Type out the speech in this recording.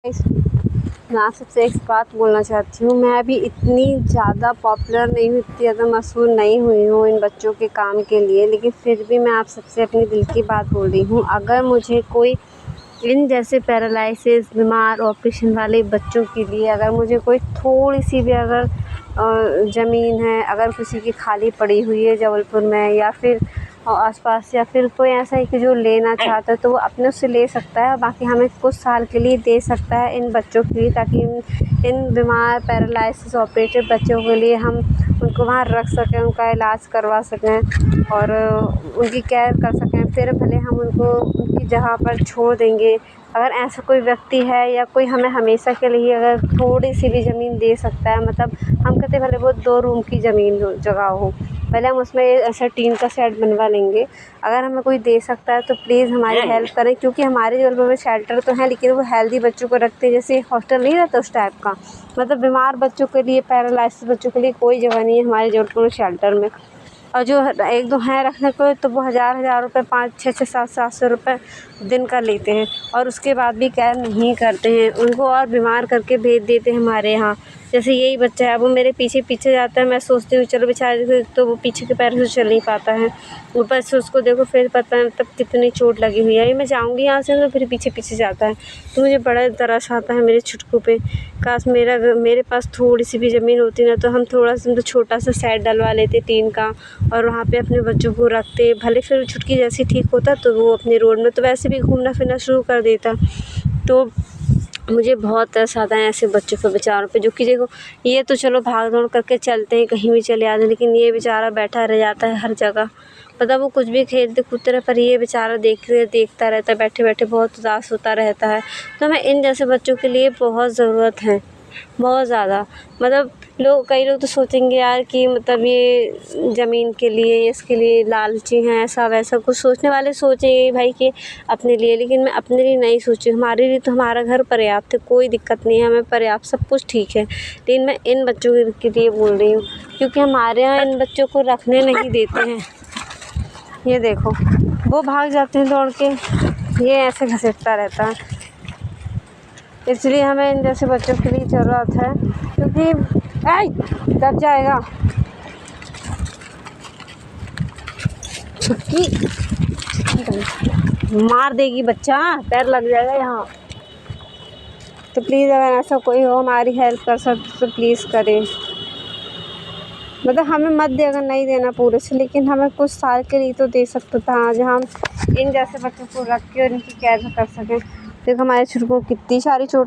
Guys, मैं आप सबसे एक बात बोलना चाहती हूँ। मैं अभी इतनी ज़्यादा पॉपुलर नहीं हुई, इतनी ज़्यादा मशहूर नहीं हुई हूँ इन बच्चों के काम के लिए, लेकिन फिर भी मैं आप सबसे अपने दिल की बात बोल रही हूँ। अगर मुझे कोई इन जैसे पैरालिसिस, बीमार, ऑपरेशन वाले बच्चों के लिए अगर मुझे कोई थोड़ी-सी भी अगर ज़मीन है, अगर किसी की खाली पड़ी हुई है जबलपुर में या फिर आस-पास, या फिर कोई ऐसा है कि जो लेना चाहता है तो वो अपने उससे ले सकता है। बाकी हमें कुछ साल के लिए दे सकता है इन बच्चों के लिए, ताकि इन बीमार, पैरालिसिस, ऑपरेटेड बच्चों के लिए हम उनको वहाँ रख सकें, उनका इलाज करवा सकें और उनकी केयर कर सकें। फिर भले हम उनको उनकी जगह पर छोड़ देंगे। अगर ऐसा कोई व्यक्ति है या कोई हमें हमेशा के लिए अगर थोड़ी-सी भी ज़मीन दे सकता है, मतलब हम कहते भले वो 2 रूम की ज़मीन हो, जगह हो, पहले हम उसमें ऐसा टीन का शेड बनवा लेंगे। अगर हमें कोई दे सकता है तो प्लीज़ हमारी हेल्प करें, क्योंकि हमारे जबलपुर में शेल्टर तो हैं, लेकिन वो हेल्दी बच्चों को रखते हैं, जैसे हॉस्टल नहीं रहता उस टाइप का। मतलब बीमार बच्चों के लिए, पैरालिसिस बच्चों के लिए कोई जगह नहीं है हमारे जबलपुर में शेल्टर में। और जो 1-2 हैं रखने को, तो वो हज़ार रुपये, 5-6 700 रुपये दिन का लेते हैं और उसके बाद भी केयर नहीं करते हैं। उनको और बीमार करके भेज देते हैं हमारे यहाँ। जैसे यही बच्चा है, वो मेरे पीछे जाता है, मैं सोचती हूँ चलो बेचारे, तो वो पीछे के पैरों से चल नहीं पाता है। ऊपर से उसको देखो फिर पता है तब कितनी चोट लगी हुई है। मैं जाऊँगी यहाँ से तो फिर पीछे जाता है। तो मुझे बड़ा तरस आता है मेरे छुटकू पे। काश मेरे पास थोड़ी-सी भी ज़मीन होती ना, तो हम थोड़ा-सा तो छोटा-सा शेड डलवा लेते टीन का और वहाँ पे अपने बच्चों को रखते। भले फिर छुटकी जैसे ठीक होता तो वो अपने रोड में तो वैसे भी घूमना फिरना शुरू कर देता। तो मुझे बहुत तरस आता है ऐसे बच्चों पे, बेचारों पे, जो कि देखो ये तो चलो भाग दौड़ करके चलते हैं, कहीं भी चले आते हैं, लेकिन ये बेचारा बैठा रह जाता है हर जगह। मतलब वो कुछ भी खेलते कूदते रहे, पर ये बेचारा देखता रहता है, बैठे-बैठे बहुत उदास होता रहता है। तो हमें इन जैसे बच्चों के लिए बहुत ज़रूरत है, बहुत ज़्यादा। मतलब कई लोग तो सोचेंगे यार कि मतलब ये ज़मीन के लिए, इसके लिए लालची हैं, ऐसा वैसा कुछ सोचने वाले सोचेंगे भाई कि अपने लिए, लेकिन मैं अपने लिए नहीं सोची। हमारे लिए तो हमारा घर पर्याप्त है, कोई दिक्कत नहीं है, हमें पर्याप्त सब कुछ ठीक है। लेकिन मैं इन बच्चों के लिए बोल रही हूँ, क्योंकि हमारे यहाँ इन बच्चों को रखने नहीं देते हैं। ये देखो, वो भाग जाते हैं दौड़ के, ये ऐसे घसीटता रहता है। इसलिए हमें इन जैसे बच्चों के लिए ज़रूरत है, क्योंकि दब जाएगा छुटकी, मार देगी बच्चा, पैर लग जाएगा यहाँ। तो प्लीज़ अगर ऐसा कोई हो हमारी हेल्प कर सकते तो प्लीज़ करें। मतलब हमें मत दे, अगर नहीं देना पूरे से, लेकिन हमें कुछ साल के लिए तो दे सकता था, जहाँ हम इन जैसे बच्चों को रख के और इनकी केयर कर सकें। देखो हमारे छुटकू को कितनी सारी चोट